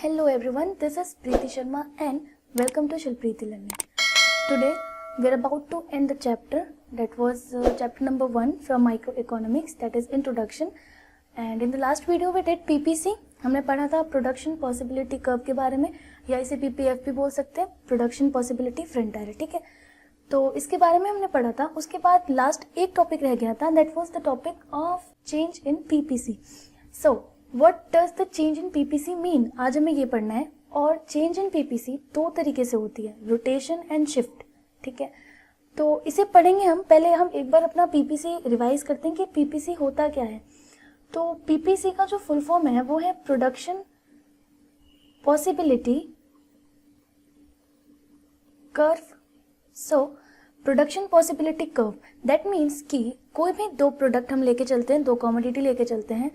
Hello everyone, this is Preeti Sharma and welcome to Shilpreeti Learning. Today we are about to end the chapter that was chapter number 1 from microeconomics, that is introduction. And in the last video we did PPC. हमने पढ़ा था production possibility curve के बारे में, या इसे PPF भी बोल सकते हैं, प्रोडक्शन पॉसिबिलिटी फ्रंट एरो. ठीक है, तो इसके बारे में हमने पढ़ा था. उसके बाद लास्ट एक टॉपिक रह गया था, that was the topic of change in PPC. So what does the change in PPC mean, आज हमें ये पढ़ना है. और चेंज इन PPC दो तरीके से होती है, रोटेशन एंड शिफ्ट. ठीक है, तो इसे पढ़ेंगे हम. पहले हम एक बार अपना PPC रिवाइज करते हैं कि PPC होता क्या है. तो PPC का जो फुल फॉर्म है वो है production possibility curve. So production possibility curve, that means कि कोई भी दो प्रोडक्ट हम लेके चलते हैं, दो कमोडिटी लेके चलते हैं,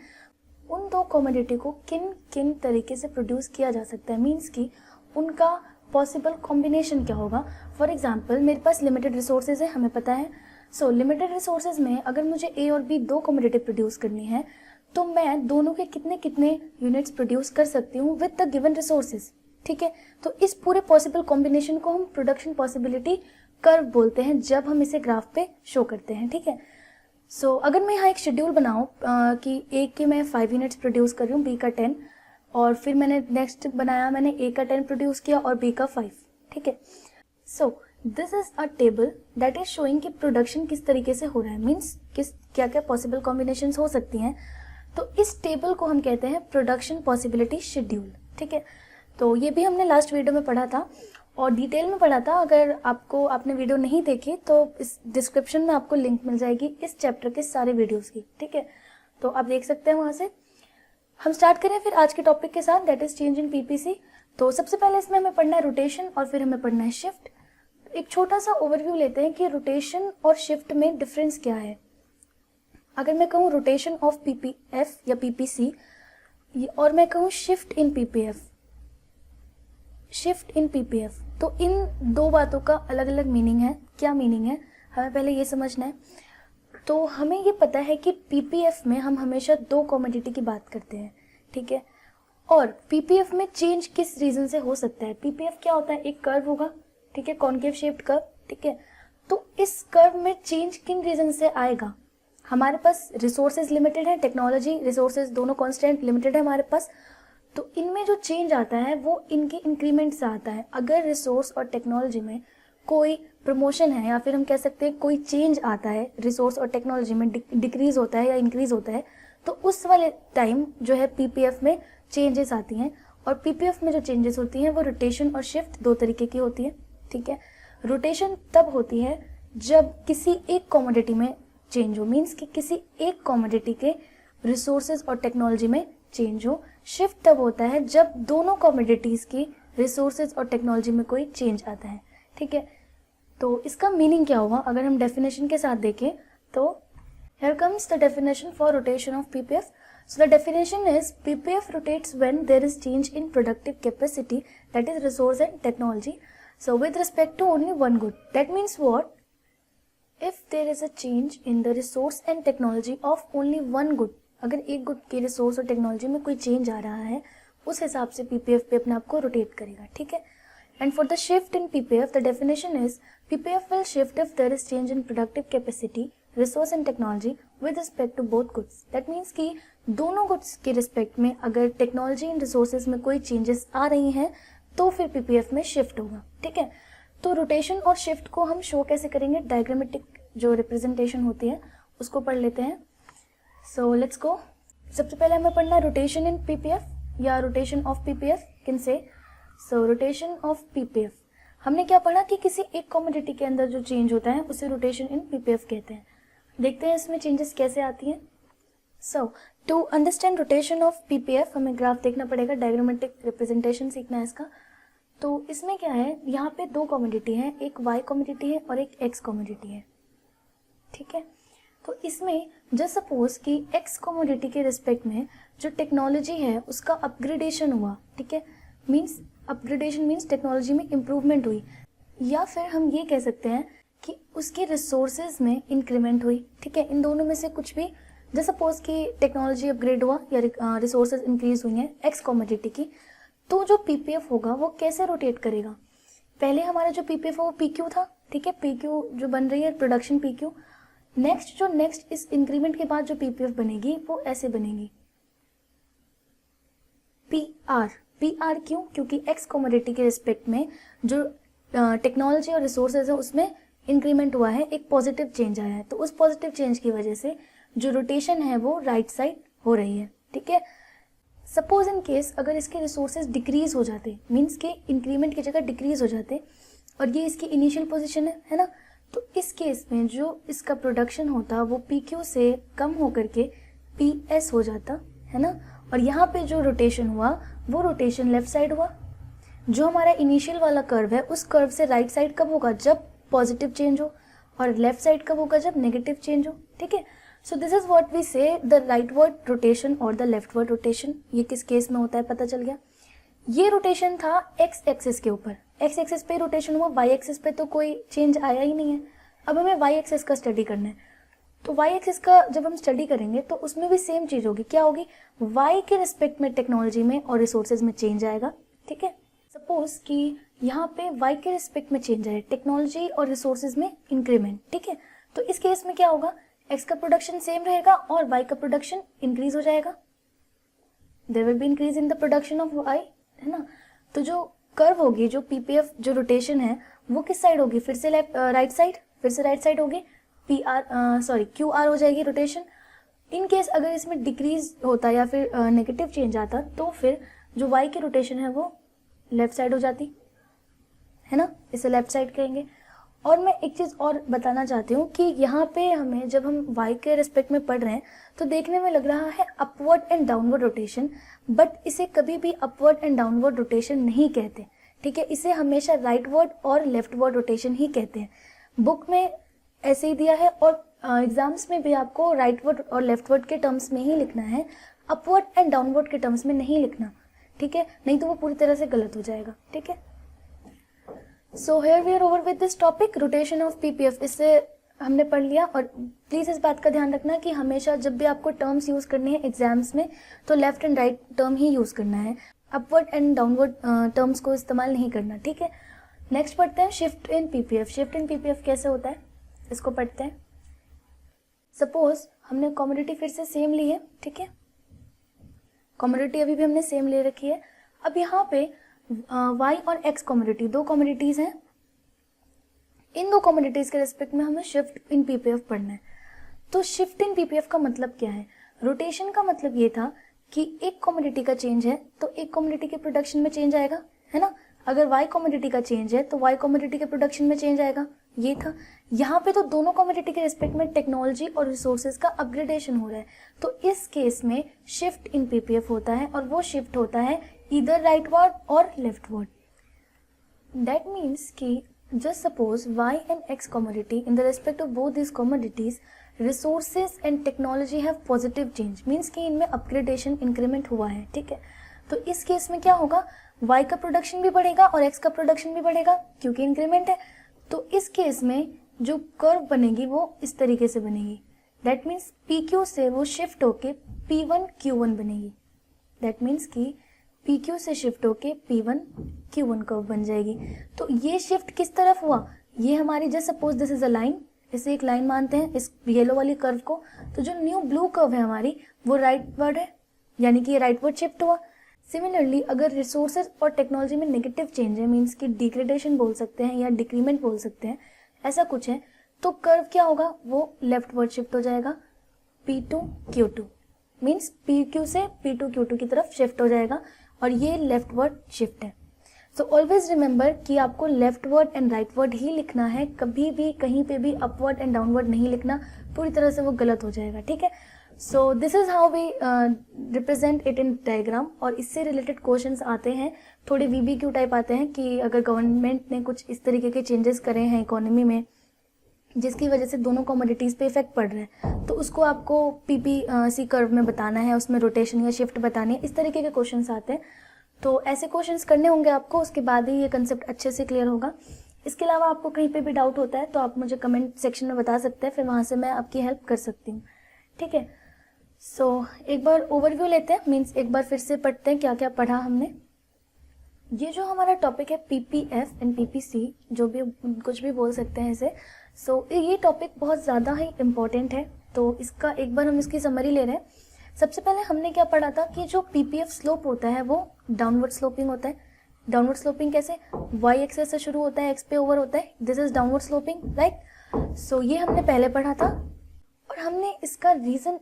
उन दो कमोडिटी को किन किन तरीके से प्रोड्यूस किया जा सकता है, मीन्स कि उनका पॉसिबल कॉम्बिनेशन क्या होगा. फॉर एग्जाम्पल मेरे पास लिमिटेड रिसोर्सेज है, हमें पता है. सो लिमिटेड रिसोर्सेज में अगर मुझे A और B दो कमोडिटी प्रोड्यूस करनी है तो मैं दोनों के कितने कितने यूनिट्स प्रोड्यूस कर सकती हूँ विद द गिवन रिसोर्सेज. ठीक है, तो इस पूरे पॉसिबल कॉम्बिनेशन को हम प्रोडक्शन पॉसिबिलिटी कर्व बोलते हैं जब हम इसे ग्राफ पे शो करते हैं. ठीक है, सो अगर मैं यहाँ एक शेड्यूल बनाऊँ कि A के मैं 5 यूनिट्स प्रोड्यूस कर रही हूँ, B का 10, और फिर मैंने नेक्स्ट बनाया, मैंने A का 10 प्रोड्यूस किया और B का 5. ठीक है, so this is a table that is showing कि प्रोडक्शन किस तरीके से हो रहा है, मीन्स किस क्या क्या पॉसिबल कॉम्बिनेशन हो सकती हैं. तो इस टेबल को हम कहते हैं प्रोडक्शन पॉसिबिलिटी शेड्यूल. ठीक है, तो ये भी हमने लास्ट वीडियो में पढ़ा था और डिटेल में पढ़ा था. अगर आपने वीडियो नहीं देखी तो इस डिस्क्रिप्शन में आपको लिंक मिल जाएगी इस चैप्टर के सारे वीडियोस की. ठीक है, तो आप देख सकते हैं वहां से. हम स्टार्ट करें फिर आज के टॉपिक के साथ, that is change in PPC. तो सबसे पहले इसमें हमें पढ़ना है रोटेशन और फिर हमें पढ़ना है शिफ्ट. एक छोटा सा ओवरव्यू लेते हैं कि रोटेशन और शिफ्ट में डिफरेंस क्या है. अगर मैं कहूँ रोटेशन ऑफ PPF या PPC और मैं कहूँ शिफ्ट इन PPF, तो इन दो बातों का अलग अलग मीनिंग है. क्या मीनिंग है हमें पहले ये समझना है. तो हमें ये पता है कि PPF में हम हमेशा दो कमोडिटी की बात करते हैं. ठीक है, और PPF में चेंज किस रीजन से हो सकता है. PPF क्या होता है, एक कर्व होगा. ठीक है, कॉन्केव शेप्ड कर्व. ठीक है, तो इस कर्व में चेंज किन रीजन से आएगा. हमारे पास रिसोर्सेज लिमिटेड है, टेक्नोलॉजी रिसोर्सेज दोनों कांस्टेंट लिमिटेड है हमारे पास. तो इनमें जो चेंज आता है वो इनके इंक्रीमेंट से आता है. अगर रिसोर्स और टेक्नोलॉजी में कोई प्रमोशन है या फिर हम कह सकते हैं कोई चेंज आता है, रिसोर्स और टेक्नोलॉजी में डिक्रीज होता है या इंक्रीज होता है, तो उस वाले टाइम जो है PPF में चेंजेस आती हैं. और PPF में जो चेंजेस होती हैं वो रोटेशन और शिफ्ट दो तरीके की होती है. ठीक है, रोटेशन तब होती है जब किसी एक कमोडिटी में चेंज हो, मीन्स कि किसी एक कमोडिटी के रिसोर्सेज और टेक्नोलॉजी में चेंज हो. शिफ्ट तब होता है जब दोनों कमोडिटीज की रिसोर्सेज और टेक्नोलॉजी में कोई चेंज आता है. ठीक है, तो इसका मीनिंग क्या होगा अगर हम डेफिनेशन के साथ देखें तो here comes the definition for rotation of PPF. So the definition is PPF rotates when there is change in productive capacity, that is resource and technology, so with respect to only one good. That means what, if there is a change in the resource and technology of only one good, अगर एक good के resource और technology में कोई change आ रहा है उस हिसाब से PPF पे अपने आप को रोटेट करेगा. ठीक है, and for the shift in PPF the definition is PPF will shift if there is change in productive capacity, resource and technology with respect to both goods. That means कि दोनों goods के respect में अगर technology and resources में कोई changes आ रही हैं तो फिर PPF में शिफ्ट होगा. ठीक है, तो रोटेशन और शिफ्ट को हम शो कैसे करेंगे, डायग्रामेटिक जो रिप्रेजेंटेशन होती है उसको पढ़ लेते हैं. So let's go. सबसे पहले हमें पढ़ना है रोटेशन इन PPF या रोटेशन ऑफ PPF किन से. सो रोटेशन ऑफ PPF हमने क्या पढ़ा कि किसी एक कमोडिटी के अंदर जो चेंज होता है उसे रोटेशन इन PPF कहते हैं. देखते हैं इसमें चेंजेस कैसे आती हैं. So to understand rotation of PPF हमें ग्राफ देखना पड़ेगा, डायग्रामेटिक रिप्रेजेंटेशन सीखना है इसका. तो इसमें क्या है, यहाँ पे दो कमोडिटी है, एक Y कमोडिटी है और एक X कमोडिटी है. ठीक है, तो इसमें जस्ट सपोज कि X कमोडिटी के रिस्पेक्ट में जो टेक्नोलॉजी है उसका अपग्रेडेशन हुआ. ठीक है, मींस अपग्रेडेशन मींस टेक्नोलॉजी में इम्प्रूवमेंट हुई, या फिर हम ये कह सकते हैं कि उसके रिसोर्सेज में इंक्रीमेंट हुई. ठीक है, इन दोनों में से कुछ भी. जस्ट सपोज कि टेक्नोलॉजी अपग्रेड हुआ या रिसोर्सेज इंक्रीज हुई हैं X कमोडिटी की, तो जो पीपीएफ होगा वो कैसे रोटेट करेगा, पहले हमारा जो पीपीएफ वो पीक्यू था, ठीक है, पीक्यू जो बन रही है प्रोडक्शन पीक्यू, नेक्स्ट इस इंक्रीमेंट के बाद जो पीपीएफ बनेगी वो ऐसे बनेगी पीआर क्यों, क्योंकि एक्स कमोडिटी के रिस्पेक्ट में जो टेक्नोलॉजी और रिसोर्सेज है उसमें इंक्रीमेंट हुआ है, एक पॉजिटिव चेंज आया है, तो उस पॉजिटिव चेंज की वजह से जो रोटेशन है वो राइट साइड हो रही है, ठीक है। सपोज इन केस अगर इसके रिसोर्सेज डिक्रीज हो जाते, मीन्स के इंक्रीमेंट की जगह डिक्रीज हो जाते, और ये इसकी इनिशियल पोजीशन है ना, तो इस केस में जो इसका प्रोडक्शन होता वो पीक्यू से कम होकर के पीएस हो जाता, है ना, और यहाँ पे जो रोटेशन हुआ वो रोटेशन लेफ्ट साइड हुआ। जो हमारा इनिशियल वाला कर्व है उस कर्व से राइट साइड कब होगा, जब पॉजिटिव चेंज हो, और लेफ्ट साइड कब होगा, जब नेगेटिव चेंज हो, ठीक है। So this is what we say the rightward rotation और द लेफ्टवर्ड रोटेशन। ये किस केस में होता है पता चल गया। ये रोटेशन था एक्स एक्सिस के ऊपर, एक्स एक्सिस पे रोटेशन हुआ, वाई एक्सिस पे तो कोई चेंज आया ही नहीं है। अब हमें वाई एक्सिस का स्टडी करना है, तो वाई एक्सिस का जब हम स्टडी करेंगे तो उसमें भी सेम चीज होगी, क्या होगी, वाई के रिस्पेक्ट में टेक्नोलॉजी में और रिसोर्सेज में चेंज आएगा, ठीक है। सपोज कि यहाँ पे वाई के रिस्पेक्ट में चेंज आए, टेक्नोलॉजी और रिसोर्सेज में इंक्रीमेंट, ठीक है, तो इस केस में क्या होगा, एक्स का प्रोडक्शन सेम रहेगा और वाई का प्रोडक्शन इंक्रीज हो जाएगा, there will be increase in the production of Y, है ना। तो जो कर्व होगी, जो पीपीएफ जो रोटेशन है वो किस साइड होगी, फिर से राइट साइड, फिर से राइट साइड होगी, क्यू आर हो जाएगी रोटेशन। इन केस अगर इसमें डिक्रीज होता या फिर नेगेटिव चेंज आता तो फिर जो वाई की रोटेशन है वो लेफ्ट साइड हो जाती, है ना, इसे लेफ्ट साइड कहेंगे। और मैं एक चीज और बताना चाहती हूँ कि यहाँ पे हमें जब हम वाई के रिस्पेक्ट में पढ़ रहे हैं तो देखने में लग रहा है upward and downward rotation, but इसे कभी भी अपवर्ड एंड डाउनवर्ड रोटेशन नहीं कहते, ठीक है, इसे हमेशा राइटवर्ड और लेफ्टवर्ड रोटेशन ही कहते हैं। बुक में ऐसे ही दिया है और एग्जाम्स में भी आपको राइटवर्ड और लेफ्टवर्ड के टर्म्स में ही लिखना है, अपवर्ड एंड डाउनवर्ड के टर्म्स में नहीं लिखना, ठीक है, नहीं तो वो पूरी तरह से गलत हो जाएगा, ठीक है। So here we are over with this topic rotation of PPF, इससे हमने पढ़ लिया। और प्लीज इस बात का ध्यान रखना कि हमेशा जब भी आपको टर्म्स यूज करनी है एग्जाम्स में तो left and right term he use करना है, अपवर्ड एंड डाउनवर्ड टर्म्स को इस्तेमाल नहीं करना, ठीक है। नेक्स्ट पढ़ते हैं shift in PPF. Shift in PPF कैसे होता है इसको पढ़ते हैं। सपोज हमने कमोडिटी फिर से सेम ली है, ठीक है, कमोडिटी अभी भी हमने सेम ले रखी है। अब यहाँ पे वाई और एक्स कमोडिटी, दो कमोडिटीज हैं, इन दो कमोडिटीज के रिस्पेक्ट में हमें शिफ्ट इन पीपीएफ पढ़ना है। तो शिफ्ट इन पीपीएफ का मतलब क्या है, रोटेशन का मतलब ये था कि एक कमोडिटी का चेंज है तो एक कमोडिटी के प्रोडक्शन में चेंज आएगा, है ना। अगर वाई कमोडिटी का चेंज है तो वाई कमोडिटी के प्रोडक्शन में चेंज आएगा, ये था। यहाँ पे तो दोनों कमोडिटी के रिस्पेक्ट में टेक्नोलॉजी और रिसोर्सेज का अपग्रेडेशन हो रहा है, तो इस केस में शिफ्ट इन पीपीएफ होता है और वो शिफ्ट होता है इधर राइटवर्ड और लेफ्टवर्ड। दैट मीन्स कि just suppose y and x commodity in the respect of both these commodities resources and technology have positive change, means कि इनमें upgradation increment हुआ है, ठीक है। तो इस केस में क्या होगा, y का प्रोडक्शन भी बढ़ेगा और x का प्रोडक्शन भी बढ़ेगा क्योंकि इंक्रीमेंट है। तो इस केस में जो कर्व बनेगी वो इस तरीके से बनेगी, दैट मीन्स PQ से वो शिफ्ट होके P1 Q1 बनेगी, दैट मीन्स कि PQ से शिफ्ट होके P1 Q1 कर्व बन जाएगी। तो ये शिफ्ट किस तरफ हुआ, ये हमारी just suppose this is a line, इसे एक लाइन मानते हैं इस येलो वाली कर्व को, तो जो न्यू ब्लू कर्व है हमारी वो राइटवर्ड है, यानी कि ये राइटवर्ड शिफ्ट हुआ। सिमिलरली अगर रिसोर्सेज और टेक्नोलॉजी में नेगेटिव चेंज है, मीन्स कि डिग्रेडेशन बोल सकते हैं या डिक्रीमेंट बोल सकते हैं, ऐसा कुछ है, तो कर्व क्या होगा, वो लेफ्टवर्ड शिफ्ट हो जाएगा, P2 Q2, मीन्स PQ से P2 Q2 की तरफ शिफ्ट हो जाएगा और ये लेफ्टवर्ड शिफ्ट है। सो ऑलवेज रिमेंबर कि आपको लेफ्टवर्ड एंड राइटवर्ड ही लिखना है, कभी भी कहीं पे भी अपवर्ड एंड डाउनवर्ड नहीं लिखना, पूरी तरह से वो गलत हो जाएगा, ठीक है। So this is how we represent it in diagram. और इससे रिलेटेड क्वेश्चंस आते हैं, थोड़े VBQ टाइप आते हैं कि अगर गवर्नमेंट ने कुछ इस तरीके के चेंजेस करे हैं इकोनॉमी में जिसकी वजह से दोनों कमोडिटीज पे इफेक्ट पड़ रहा है, तो उसको आपको PPC कर्व में बताना है, उसमें रोटेशन या शिफ्ट बतानी है, इस तरीके के क्वेश्चंस आते हैं। तो ऐसे क्वेश्चंस करने होंगे आपको, उसके बाद ही ये कंसेप्ट अच्छे से क्लियर होगा। इसके अलावा आपको कहीं पे भी डाउट होता है तो आप मुझे कमेंट सेक्शन में बता सकते हैं, फिर वहाँ से मैं आपकी हेल्प कर सकती हूँ, ठीक है। सो एक बार ओवरव्यू लेते हैं, मीन्स एक बार फिर से पढ़ते हैं क्या क्या पढ़ा हमने। ये जो हमारा टॉपिक है पीपीएफ एंड पीपीसी, जो भी कुछ भी बोल सकते हैं इसे, सो ये टॉपिक बहुत ज़्यादा ही इम्पोर्टेंट है। तो इसका एक बार हम इसकी समरी ले रहे हैं। सबसे पहले हमने क्या पढ़ा था कि जो पीपीएफ स्लोप होता है वो डाउनवर्ड स्लोपिंग होता है। डाउनवर्ड स्लोपिंग कैसे, वाई एक्सेस से शुरू होता है, एक्स पे ओवर होता है, this is downward sloping, right. So ये हमने पहले पढ़ा था और हमने इसका रीज़न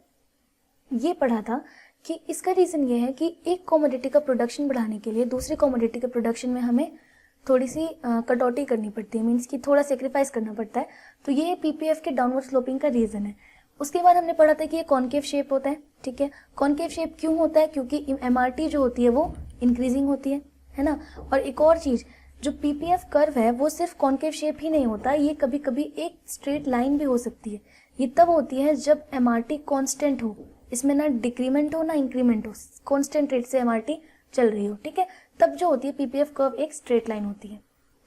ये पढ़ा था कि इसका रीज़न ये है कि एक कमोडिटी का प्रोडक्शन बढ़ाने के लिए दूसरी कमोडिटी के प्रोडक्शन में हमें थोड़ी सी कटौती करनी पड़ती है, मीन्स कि थोड़ा सेक्रीफाइस करना पड़ता है। तो ये पीपीएफ के डाउनवर्ड स्लोपिंग का रीज़न है। उसके बाद हमने पढ़ा था कि ये कॉनकेव शेप होता है, ठीक है। कॉनकेव शेप क्यों होता है, क्योंकि एमआरटी जो होती है वो इंक्रीजिंग होती है ना। और एक और चीज़, जो पीपीएफ कर्व है वो सिर्फ कॉनकेव शेप ही नहीं होता, ये कभी कभी एक स्ट्रेट लाइन भी हो सकती है। ये तब होती है जब एमआरटी कांस्टेंट हो, इसमें ना डिक्रीमेंट हो ना इंक्रीमेंट हो, कांस्टेंट रेट से एमआरटी चल रही हो, ठीक है। तब जो होती है पीपीएफ कर्व एक स्ट्रेट लाइन होती है,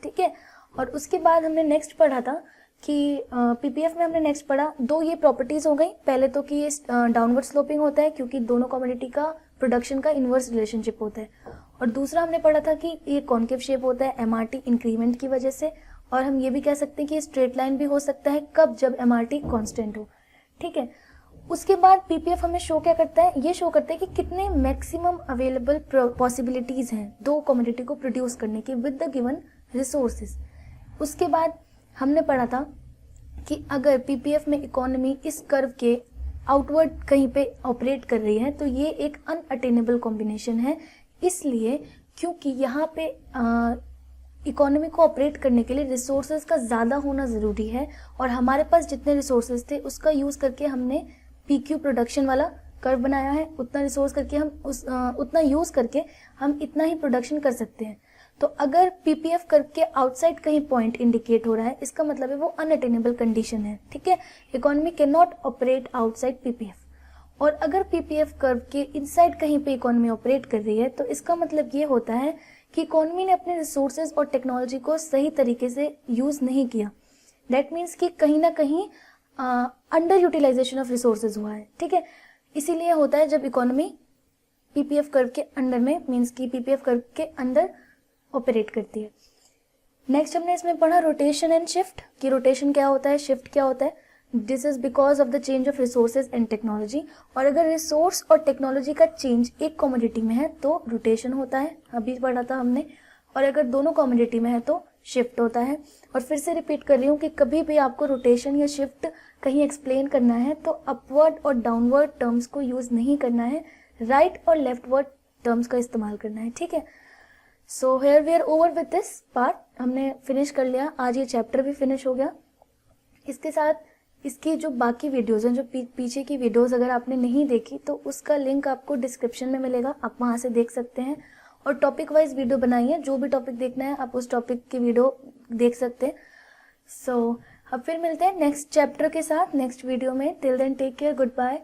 ठीक है। और उसके बाद हमने नेक्स्ट पढ़ा था कि पीपीएफ में हमने नेक्स्ट पढ़ा दो ये प्रॉपर्टीज हो गई। पहले तो कि ये डाउनवर्ड स्लोपिंग होता है क्योंकि दोनों कमोडिटी का प्रोडक्शन का इन्वर्स रिलेशनशिप होता है। और दूसरा हमने पढ़ा था कि ये कॉनकेव शेप होता है एमआरटी इंक्रीमेंट की वजह से। और हम ये भी कह सकते हैं कि स्ट्रेट लाइन भी हो सकता है, कब, जब एमआरटी कांस्टेंट हो, ठीक है। उसके बाद पीपीएफ हमें शो क्या करता है, ये शो करता है कि कितने मैक्सिमम अवेलेबल पॉसिबिलिटीज हैं दो कमोडिटी को प्रोड्यूस करने की विद द गिवन रिसोर्सेज। उसके बाद हमने पढ़ा था कि अगर पीपीएफ में इकोनॉमी इस कर्व के आउटवर्ड कहीं पे ऑपरेट कर रही है तो ये एक अनअटेनेबल कॉम्बिनेशन है, इसलिए क्योंकि यहाँ पे इकोनॉमी को ऑपरेट करने के लिए रिसोर्सेज का ज़्यादा होना ज़रूरी है और हमारे पास जितने रिसोर्सेज थे उसका यूज़ करके हमने पीक्यू प्रोडक्शन वाला कर्व बनाया है। उतना रिसोर्स करके हम उतना यूज़ करके हम इतना ही प्रोडक्शन कर सकते हैं। तो अगर पीपीएफ कर्व के आउटसाइड कहीं पॉइंट इंडिकेट हो रहा है, इसका मतलब है वो अनअटेनेबल कंडीशन है, ठीक है। Economy can not operate outside PPF. और अगर पीपीएफ कर्व के इनसाइड कहीं पे इकोनॉमी ऑपरेट कर रही है तो इसका मतलब ये होता है कि इकोनॉमी ने अपने रिसोर्सेज और टेक्नोलॉजी को सही तरीके से यूज़ नहीं किया। दैट मीन्स कि कहीं ना कहीं अंडर यूटिलाइजेशन ऑफ रिसोर्सेज हुआ है, ठीक है। इसीलिए होता है जब इकोनॉमी पीपीएफ कर्व के अंडर में, मीन्स कि पीपीएफ कर्व के अंदर ऑपरेट करती है। नेक्स्ट हमने इसमें पढ़ा रोटेशन एंड शिफ्ट, कि रोटेशन क्या होता है, शिफ्ट क्या होता है। This is because of the change of resources and technology. और अगर रिसोर्स और टेक्नोलॉजी का चेंज एक कमोडिटी में है तो रोटेशन होता है, अभी पढ़ा था हमने। और अगर दोनों कमोडिटी में है तो शिफ्ट होता है। और फिर से रिपीट कर रही हूँ कि कभी भी आपको रोटेशन या शिफ्ट कहीं एक्सप्लेन करना है तो अपवर्ड और डाउनवर्ड टर्म्स को यूज़ नहीं करना है, राइट और लेफ्टवर्ड टर्म्स का इस्तेमाल करना है, ठीक है। So here we are over with this part, हमने फिनिश कर लिया, आज ये चैप्टर भी फिनिश हो गया। इसके साथ इसकी जो बाकी वीडियोज़ हैं, जो पीछे की वीडियोज़ अगर आपने नहीं देखी तो उसका लिंक आपको डिस्क्रिप्शन में मिलेगा, आप वहाँ से देख सकते हैं। और टॉपिक वाइज वीडियो बनाई है, जो भी टॉपिक देखना है आप उस टॉपिक की वीडियो देख सकते हैं। सो अब फिर मिलते हैं नेक्स्ट चैप्टर के साथ नेक्स्ट वीडियो में। Till then take care, good bye.